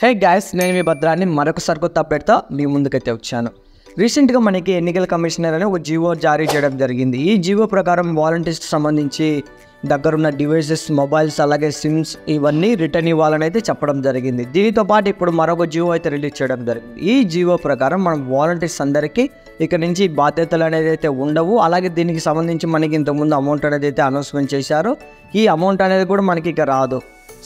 Hey guys, నేను మీ భద్రాన్ని మరొక సరికొత్త అప్డేట్తో మీ ముందుకైతే వచ్చాను. రీసెంట్గా మనకి ఎన్నికల కమిషనర్ అని ఒక జీవో జారీ చేయడం జరిగింది. ఈ జీవో ప్రకారం వాలంటీర్స్కి సంబంధించి దగ్గరున్న డివైసెస్, మొబైల్స్, అలాగే సిమ్స్ ఇవన్నీ రిటర్న్ ఇవ్వాలని అయితే చెప్పడం జరిగింది. దీనితో పాటు ఇప్పుడు మరొక జీవో అయితే రిలీజ్ చేయడం జరిగింది. ఈ జీవో ప్రకారం మనం వాలంటీర్స్ అందరికీ ఇక నుంచి బాధ్యతలు అనేది అయితే ఉండవు. అలాగే దీనికి సంబంధించి మనకి ఇంతకుముందు అమౌంట్ అనేది అయితే అనౌన్స్మెంట్ చేశారు. ఈ అమౌంట్ అనేది కూడా మనకి ఇక రాదు.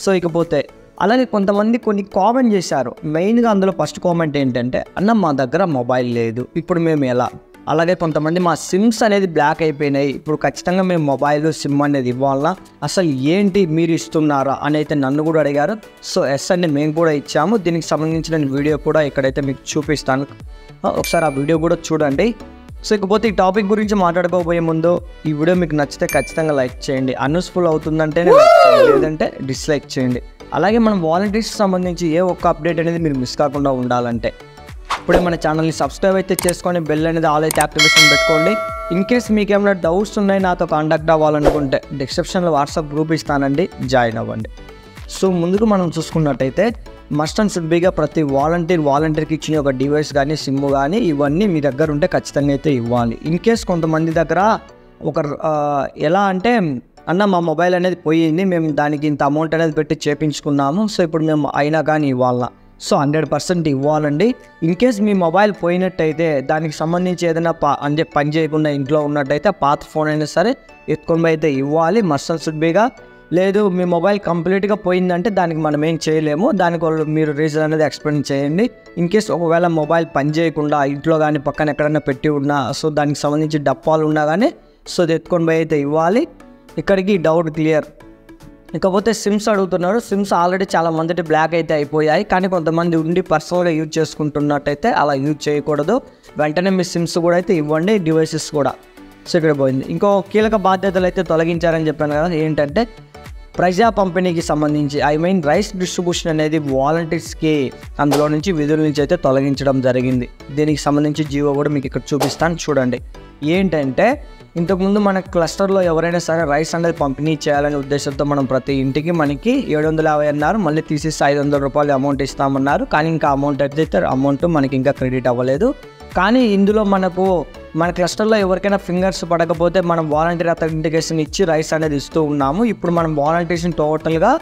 సో ఇకపోతే అలాగే కొంతమంది కొన్ని కామెంట్ చేశారు. మెయిన్గా అందులో ఫస్ట్ కామెంట్ ఏంటంటే, అన్న మా దగ్గర మొబైల్ లేదు, ఇప్పుడు మేము ఎలా? అలాగే కొంతమంది మా సిమ్స్ అనేది బ్లాక్ అయిపోయినాయి, ఇప్పుడు ఖచ్చితంగా మేము మొబైల్ సిమ్ అనేది ఇవ్వాలన్నా, అసలు ఏంటి మీరు ఇస్తున్నారా అని అయితే నన్ను కూడా అడిగారు. సో ఎస్ అండి, మేము కూడా ఇచ్చాము. దీనికి సంబంధించిన వీడియో కూడా ఇక్కడైతే మీకు చూపిస్తాను, ఒకసారి ఆ వీడియో కూడా చూడండి. సో ఇకపోతే ఈ టాపిక్ గురించి మాట్లాడుకోబోయే ముందు ఈ వీడియో మీకు నచ్చితే ఖచ్చితంగా లైక్ చేయండి. యూస్ఫుల్ అవుతుందంటేనే లైక్ చేయండి, లేదంటే డిస్లైక్ చేయండి. అలాగే మనం వాలంటీర్స్కి సంబంధించి ఏ ఒక్క అప్డేట్ అనేది మీరు మిస్ కాకుండా ఉండాలంటే ఇప్పుడే మన ఛానల్ని సబ్స్క్రైబ్ అయితే చేసుకొని బెల్ అనేది ఆల్ అయితే యాక్టివేషన్ పెట్టుకోండి. ఇన్ కేస్ మీకు ఏమైనా డౌట్స్ ఉన్నాయి, నాతో కాంటాక్ట్ అవ్వాలనుకుంటే డిస్క్రిప్షన్లో వాట్సాప్ గ్రూప్ ఇస్తానండి, జాయిన్ అవ్వండి. సో ముందుకు మనం చూసుకున్నట్టయితే మస్ట్ అండ్ షుడ్ బీగా ప్రతి వాలంటీర్కి ఇచ్చిన ఒక డివైస్ కానీ, సిమ్ కానీ ఇవన్నీ మీ దగ్గర ఉంటే ఖచ్చితంగా అయితే ఇవ్వాలి. ఇన్ కేస్ కొంతమంది దగ్గర ఒక ఎలా అంటే, అన్న మా మొబైల్ అనేది పోయింది, మేము దానికి ఇంత అమౌంట్ అనేది పెట్టి చేపించుకున్నాము, సో ఇప్పుడు మేము అయినా కానీ ఇవ్వాలా? సో 100% ఇవ్వాలండి. ఇన్ కేస్ మీ మొబైల్ పోయినట్టయితే దానికి సంబంధించి ఏదైనా అంటే పని చేయకుండా ఇంట్లో ఉన్నట్టయితే పాత ఫోన్ అయినా సరే ఎత్తుకొని అయితే ఇవ్వాలి, మస్ట్ అండ్ షుడ్ బీగా. లేదు మీ మొబైల్ కంప్లీట్గా పోయిందంటే దానికి మనం ఏం చేయలేము, దానికి మీరు రీజన్ అనేది ఎక్స్ప్లెయిన్ చేయండి. ఇన్ కేస్ ఒకవేళ మొబైల్ పని చేయకుండా ఇంట్లో కానీ పక్కన ఎక్కడైనా పెట్టి ఉన్నా, సో దానికి సంబంధించి డప్పాలు ఉన్నా కానీ సో అది ఎత్తుకొని అయితే ఇవ్వాలి. ఇక్కడికి డౌట్ క్లియర్. ఇకపోతే సిమ్స్ అడుగుతున్నారు. సిమ్స్ ఆల్రెడీ చాలా మంది బ్లాక్ అయితే అయిపోయాయి, కానీ కొంతమంది ఉండి పర్సనల్గా యూజ్ చేసుకుంటున్నట్టయితే అలా యూజ్ చేయకూడదు. వెంటనే మీ సిమ్స్ కూడా అయితే ఇవ్వండి, డివైసెస్ కూడా. సో ఇక్కడ పోయింది. ఇంకో కీలక బాధ్యతలు అయితే తొలగించారని చెప్పాను కదా, ఏంటంటే ప్రజా పంపిణీకి సంబంధించి రైస్ డిస్ట్రిబ్యూషన్ అనేది వాలంటీర్స్కి అందులో నుంచి విధుల నుంచి అయితే తొలగించడం జరిగింది. దీనికి సంబంధించి జీవో కూడా మీకు ఇక్కడ చూపిస్తాను, చూడండి. ఏంటంటే ఇంతకుముందు మన క్లస్టర్లో ఎవరైనా సరే రైస్ అనేది పంపిణీ చేయాలనే ఉద్దేశంతో మనం ప్రతి ఇంటికి మనకి 750 అన్నారు, మళ్ళీ తీసేసి 500 రూపాయలు అమౌంట్ ఇస్తామన్నారు. కానీ ఇంకా అమౌంట్ మనకి ఇంకా క్రెడిట్ అవ్వలేదు. కానీ ఇందులో మన క్లస్టర్లో ఎవరికైనా ఫింగర్స్ పడకపోతే మనం వాలంటీర్ అథెంటికేషన్ ఇచ్చి రైస్ అనేది ఇస్తూ ఉన్నాము. ఇప్పుడు మనం వాలంటీర్స్ని టోటల్గా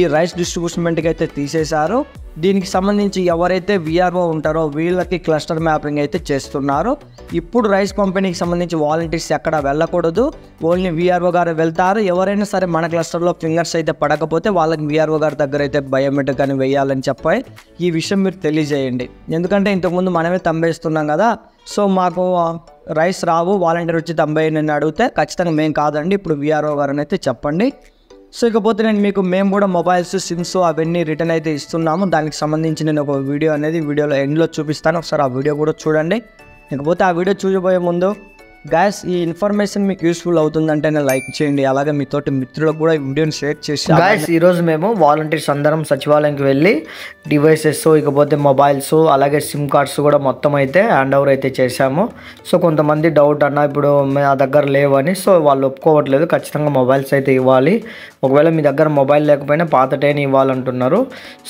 ఈ రైస్ డిస్ట్రిబ్యూషన్కి అయితే తీసేశారు. దీనికి సంబంధించి ఎవరైతే విఆర్ఓ ఉంటారో వీళ్ళకి క్లస్టర్ మ్యాపింగ్ అయితే చేస్తున్నారు. ఇప్పుడు రైస్ పంపిణీకి సంబంధించి వాలంటీర్స్ ఎక్కడ వెళ్ళకూడదు, ఓన్లీ విఆర్ఓ గారు వెళ్తారు. ఎవరైనా సరే మన క్లస్టర్లో ఫింగర్స్ అయితే పడకపోతే వాళ్ళకి విఆర్ఓ గారి దగ్గర అయితే బయోమెట్రిక్ అని వేయాలని చెప్పాయి. ఈ విషయం మీరు తెలియజేయండి, ఎందుకంటే ఇంతకుముందు మనమే తంబేస్తున్నాం కదా. సో మాకు రైస్ రావు, వాలంటీర్ వచ్చి తంబేయని అడిగితే ఖచ్చితంగా మేము కాదండి, ఇప్పుడు విఆర్ఓ గారని అయితే చెప్పండి. సో ఇకపోతే మేము కూడా మొబైల్స్, సిమ్స్ అవన్నీ రిటర్న్ అయితే ఇస్తున్నాము. దానికి సంబంధించి నేను ఒక వీడియో అనేది వీడియోలో ఎండ్లో చూపిస్తాను, ఒకసారి ఆ వీడియో కూడా చూడండి. ఇకపోతే ఆ వీడియో చూసిపోయే ముందు గైస్, ఈ ఇన్ఫర్మేషన్ మీకు యూస్ఫుల్ అవుతుందంటే లైక్ చేయండి, అలాగే మీతోటి మిత్రులకు కూడా ఈ వీడియోని షేర్ చేసి. గైస్, ఈరోజు మేము వాలంటీర్స్ అందరం సచివాలయంకి వెళ్ళి డివైసెస్, ఇకపోతే మొబైల్స్, అలాగే సిమ్ కార్డ్స్ కూడా మొత్తం అయితే హ్యాండ్ ఓవర్ అయితే చేశాము. సో కొంతమంది డౌట్ అన్న ఇప్పుడు మా దగ్గర లేవని, సో వాళ్ళు ఒప్పుకోవట్లేదు, ఖచ్చితంగా మొబైల్స్ అయితే ఇవ్వాలి. ఒకవేళ మీ దగ్గర మొబైల్ లేకపోయినా పాతటైనా ఇవ్వాలంటున్నారు.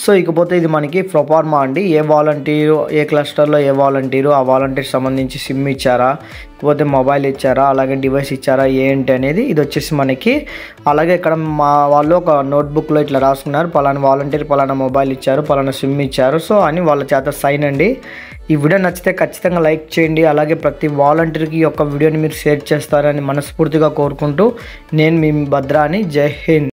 సో ఇకపోతే ఇది మనకి ప్రొఫార్మా అండి, ఏ వాలంటీరు, ఏ క్లస్టర్లో ఏ వాలంటీరు, ఆ వాలంటీర్ సంబంధించి సిమ్ ఇచ్చారా, లేకపోతే మొబైల్ ఇచ్చారా, అలాగే డివైస్ ఇచ్చారా ఏంటి అనేది ఇది వచ్చేసి మనకి. అలాగే ఇక్కడ మా వాళ్ళు ఒక నోట్బుక్లో ఇట్లా రాసుకున్నారు, పలానా వాలంటీర్ పలానా మొబైల్ ఇచ్చారు, పలానా సిమ్ ఇచ్చారు, సో అని వాళ్ళ చేత సైన్ అండి. ఈ వీడియో నచ్చితే ఖచ్చితంగా లైక్ చేయండి, అలాగే ప్రతి వాలంటీర్కి ఈ యొక్క వీడియోని మీరు షేర్ చేస్తారని మనస్ఫూర్తిగా కోరుకుంటూ నేను మీ భద్రాని. జై హింద్.